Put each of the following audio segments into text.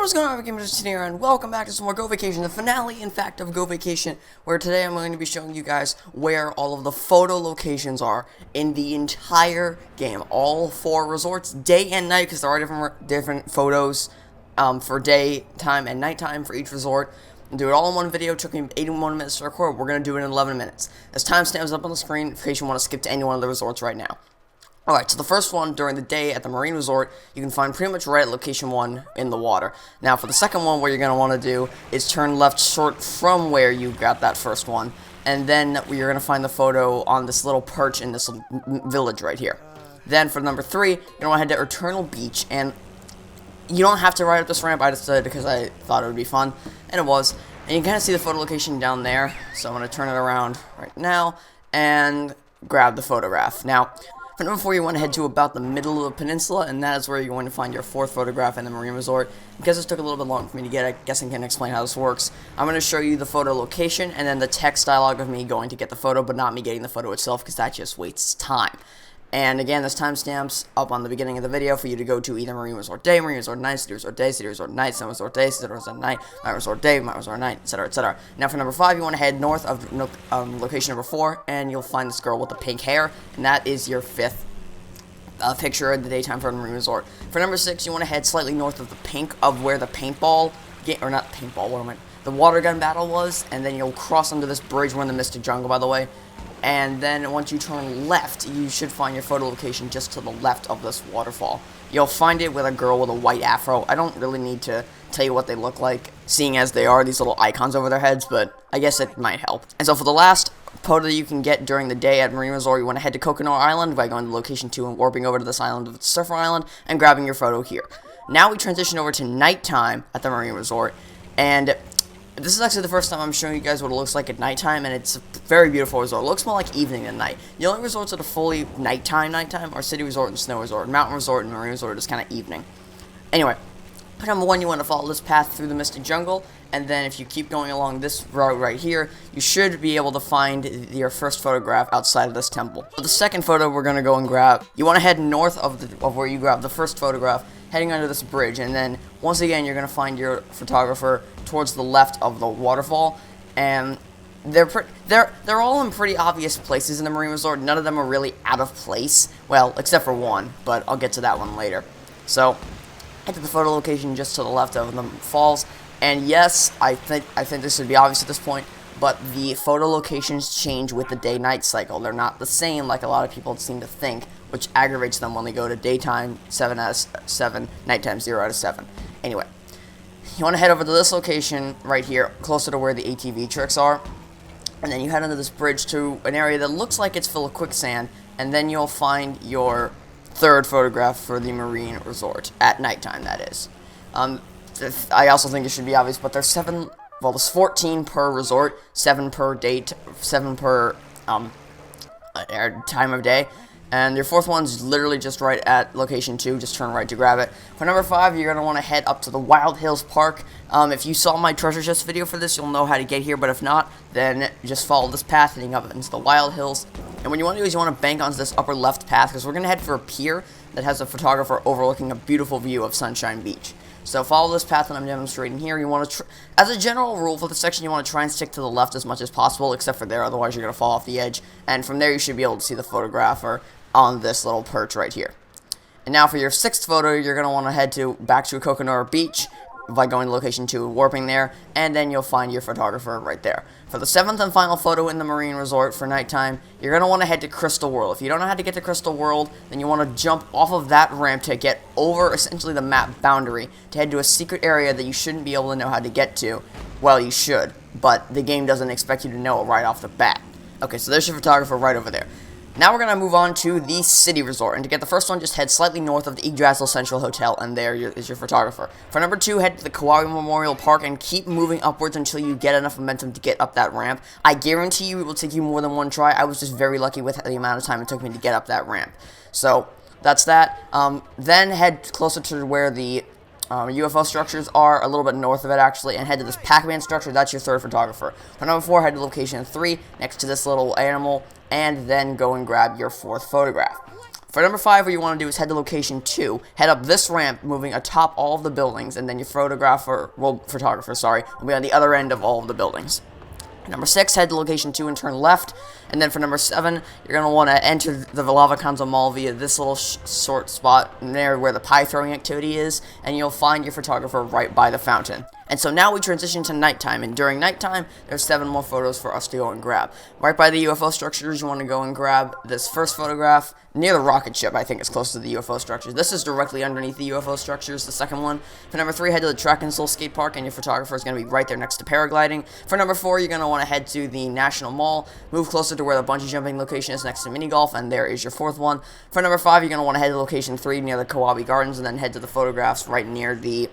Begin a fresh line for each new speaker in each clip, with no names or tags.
what's going on, gamers here, and welcome back to some more Gō Bakēshon, the finale, in fact, of Gō Bakēshon, where today I'm going to be showing you guys where all of the photo locations are in the entire game. All 4 resorts, day and night, because there are different photos for daytime and nighttime for each resort. I'll do it all in one video. It took me 81 minutes to record. We're going to do it in 11 minutes. There's timestamps up on the screen in case you want to skip to any one of the resorts right now. Alright, so the first one, during the day at the Marine Resort, you can find pretty much right at location 1 in the water. Now, for the second one, what you're going to want to do is turn left short from where you got that first one, and then you're going to find the photo on this little perch in this village right here. Then, for number 3, you're going to want to head to Eternal Beach, and you don't have to ride up this ramp. I just did it because I thought it would be fun, and it was. And you can kind of see the photo location down there, so I'm going to turn it around right now, and grab the photograph. Now, for number 4, you want to head to about the middle of the peninsula, and that is where you're going to find your 4th photograph in the Marine Resort. Because this took a little bit long for me to get, I guess I can explain how this works. I'm going to show you the photo location, and then the text dialogue of me going to get the photo, but not me getting the photo itself, because that just wastes time. And again, there's timestamps up on the beginning of the video for you to go to either Marine Resort Day, Marine Resort Night, City Resort Day, City Resort Night, Snow Resort Day, City Resort Night, My Resort Day, My Resort Night, etc., etc. Now for number 5, you want to head north of location number 4, and you'll find this girl with the pink hair, and that is your 5th picture in the daytime for the Marine Resort. For number 6, you want to head slightly north of the pink of where the paintball game, or not paintball, what am I? The water gun battle was, and then you'll cross under this bridge. We're in the Mystic Jungle, by the way. And then once you turn left, you should find your photo location just to the left of this waterfall. You'll find it with a girl with a white afro. I don't really need to tell you what they look like, seeing as they are these little icons over their heads, but I guess it might help. And so for the last photo that you can get during the day at Marina Resort, you want to head to Coconut Island by going to location 2 and warping over to this island of Surfer Island and grabbing your photo here. Now we transition over to nighttime at the Marina Resort, and this is actually the first time I'm showing you guys what it looks like at nighttime, and it's a very beautiful resort. It looks more like evening than night. The only resorts that are fully nighttime are City Resort and Snow Resort. Mountain Resort and Marine Resort is kind of evening. Anyway, for number 1, you want to follow this path through the Mystic Jungle, and then if you keep going along this route right here, you should be able to find your first photograph outside of this temple. For the second photo we're going to go and grab, you want to head north of where you grabbed the first photograph, heading under this bridge, and then once again you're going to find your photographer towards the left of the waterfall, and they're all in pretty obvious places in the Marine Resort. None of them are really out of place, well, except for one, but I'll get to that one later. So head to the photo location just to the left of the falls, and yes, I think this should be obvious at this point, but the photo locations change with the day-night cycle. They're not the same like a lot of people seem to think, which aggravates them when they go to daytime 7 out of 7, nighttime 0 out of 7. Anyway, you want to head over to this location right here, closer to where the ATV tricks are, and then you head under this bridge to an area that looks like it's full of quicksand, and then you'll find your 3rd photograph for the Marine Resort, at nighttime, that is. I also think it should be obvious, but there's 14 per resort, 7 per date, 7 per time of day, and your 4th one's literally just right at location 2, just turn right to grab it. For number 5, you're going to want to head up to the Wild Hills Park. If you saw my treasure chest video for this, you'll know how to get here, but if not, then just follow this path heading up into the Wild Hills. And what you want to do is you want to bank onto this upper left path, because we're going to head for a pier that has a photographer overlooking a beautiful view of Sunshine Beach. So follow this path that I'm demonstrating here. You want to, as a general rule for this section, you want to try and stick to the left as much as possible, except for there, otherwise you're going to fall off the edge. And from there, you should be able to see the photographer on this little perch right here. And now for your 6th photo, you're going to want to head back to Coconut Beach by going to location 2 and warping there, and then you'll find your photographer right there. For the 7th and final photo in the Marine Resort for nighttime, you're going to want to head to Crystal World. If you don't know how to get to Crystal World, then you want to jump off of that ramp to get over essentially the map boundary to head to a secret area that you shouldn't be able to know how to get to. Well, you should, but the game doesn't expect you to know it right off the bat. Okay, so there's your photographer right over there. Now we're going to move on to the City Resort, and to get the first one, just head slightly north of the Yggdrasil Central Hotel, and there is your photographer. For number 2, head to the Kawawii Memorial Park, and keep moving upwards until you get enough momentum to get up that ramp. I guarantee you it will take you more than one try. I was just very lucky with the amount of time it took me to get up that ramp. So, that's that. Then head closer to where the UFO structures are, a little bit north of it actually, and head to this Pac-Man structure. That's your 3rd photographer. For number 4, head to location 3, next to this little animal, and then go and grab your 4th photograph. For number 5, what you want to do is head to location 2, head up this ramp, moving atop all of the buildings, and then your photographer, will be on the other end of all of the buildings. Number 6, head to location 2 and turn left. And then for number 7, you're going to want to enter the Lava Kanzo Mall via this little short spot near where the pie throwing activity is, and you'll find your photographer right by the fountain. And so now we transition to nighttime, and during nighttime, there's 7 more photos for us to go and grab. Right by the UFO structures, you want to go and grab this first photograph near the rocket ship. I think it's close to the UFO structures. This is directly underneath the UFO structures, the second one. For number 3, head to the Track and Soul skate park, and your photographer is going to be right there next to paragliding. For number 4, you're going to want to head to the National Mall, move closer to where the bungee jumping location is next to mini golf, and there is your 4th one. For number 5, you're going to want to head to location 3 near the Kawawii Gardens, and then head to the photographs right near the,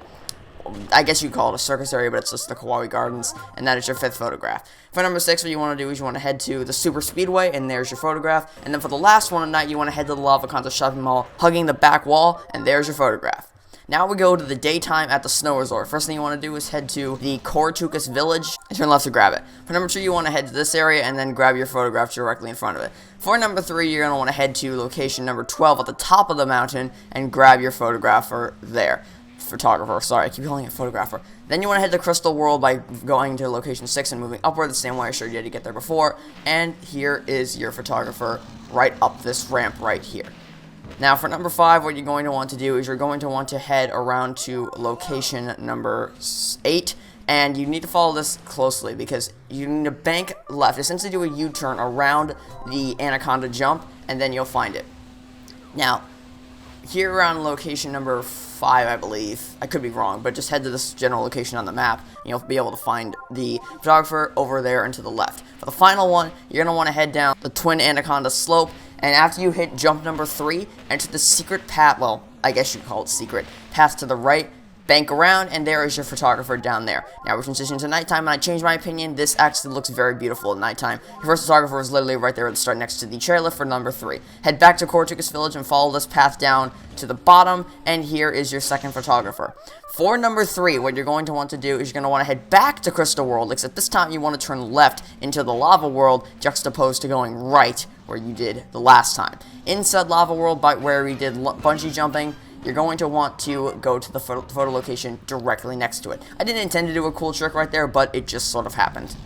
I guess you call it a circus area, but it's just the Kawawii Gardens, and that is your 5th photograph. For number 6, what you want to do is you want to head to the Super Speedway, and there's your photograph. And then for the last one at night, you want to head to the Lava Kanzo shopping mall, hugging the back wall, and there's your photograph. Now we go to the daytime at the snow resort. First thing you want to do is head to the Kortukas village and turn left to grab it. For number 2, you want to head to this area and then grab your photograph directly in front of it. For number 3, you're going to want to head to location number 12 at the top of the mountain and grab your photographer there. Sorry, I keep calling it photographer. Then you want to head to Crystal World by going to location 6 and moving upward the same way I showed you how to get there before. And here is your photographer right up this ramp right here. Now for number 5, what you're going to want to do is you're going to want to head around to location number 8. And you need to follow this closely because you need to bank left. Essentially do a U-turn around the Anaconda jump and then you'll find it. Now, here around location number 5, I believe. I could be wrong, but just head to this general location on the map, and you'll be able to find the photographer over there and to the left. For the final one, you're going to want to head down the Twin Anaconda slope, and after you hit jump number 3, enter the secret path, well, I guess you call it secret, path to the right, bank around, and there is your photographer down there. Now we're transitioning to nighttime, and I changed my opinion. This actually looks very beautiful at nighttime. Your first photographer is literally right there at the start next to the chairlift for number 3. Head back to Kortukas Village and follow this path down to the bottom, and here is your second photographer. For number 3, what you're going to want to do is you're going to want to head back to Crystal World, except this time you want to turn left into the Lava World, juxtaposed to going right where you did the last time. Inside Lava World, by where we did bungee jumping, you're going to want to go to the photo location directly next to it. I didn't intend to do a cool trick right there, but it just sort of happened.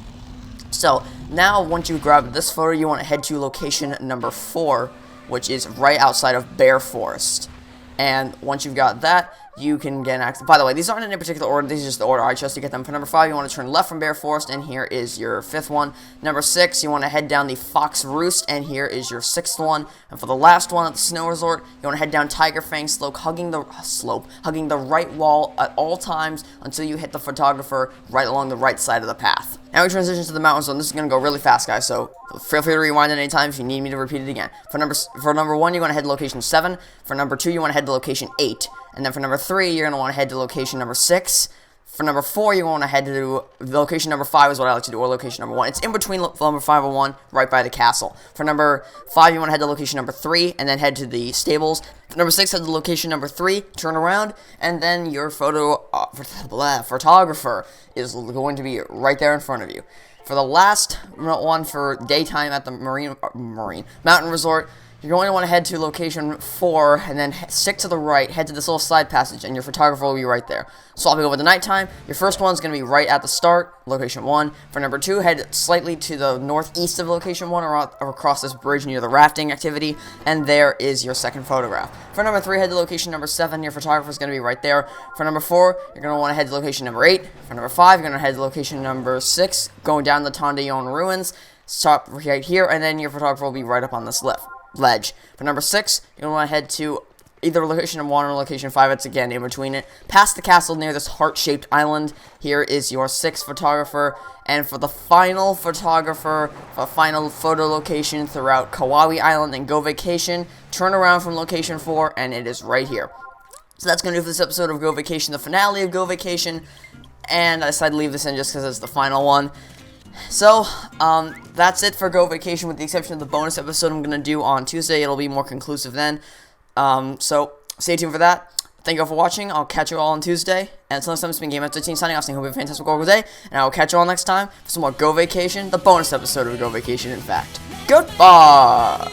So, now once you grab this photo, you want to head to location number 4, which is right outside of Bear Forest. And once you've got that, you can get access. By the way, these aren't in any particular order. These are just the order I chose to get them. For number 5, you want to turn left from Bear Forest, and here is your 5th one. Number 6, you want to head down the Fox Roost, and here is your 6th one. And for the last one at the snow resort, you want to head down Tiger Fang Slope, hugging the right wall at all times until you hit the photographer right along the right side of the path. Now we transition to the mountain zone. This is going to go really fast, guys, so feel free to rewind at any time if you need me to repeat it again. For number 1, you want to head to location 7. For number 2, you want to head to location 8. And then for number 3, you're going to want to head to location number 6. For number 4, you want to head to location number 5 is what I like to do, or location number 1. It's in between number 5 and 1, right by the castle. For number 5, you want to head to location number 3, and then head to the stables. For number 6, head to location number 3, turn around, and then your photographer is going to be right there in front of you. For the last one for daytime at the Mountain Resort, you're going to want to head to location 4, and then stick to the right, head to this little side passage, and your photographer will be right there. Swapping over to nighttime, your first one's going to be right at the start, location 1. For number 2, head slightly to the northeast of location 1, or across this bridge near the rafting activity, and there is your second photograph. For number 3, head to location number 7, your photographer's going to be right there. For number 4, you're going to want to head to location number 8. For number 5, you're going to head to location number 6, going down the Tondayon ruins, stop right here, and then your photographer will be right up on this ledge. For number 6, you're going to want to head to either location 1 or location 5, it's again in between it, past the castle near this heart-shaped island. Here is your 6th photographer, and for the final photographer, for final photo location throughout Kawawii Island and Gō Bakēshon, turn around from location 4, and it is right here. So that's going to do for this episode of Gō Bakēshon, the finale of Gō Bakēshon, and I decided to leave this in just because it's the final one. So, that's it for Gō Bakēshon, with the exception of the bonus episode I'm going to do on Tuesday. It'll be more conclusive then. So, stay tuned for that. Thank you all for watching. I'll catch you all on Tuesday. And until next time, it's been Game13 signing off, saying hope you have a fantastic day. And I will catch you all next time for some more Gō Bakēshon, the bonus episode of Gō Bakēshon, in fact. Goodbye!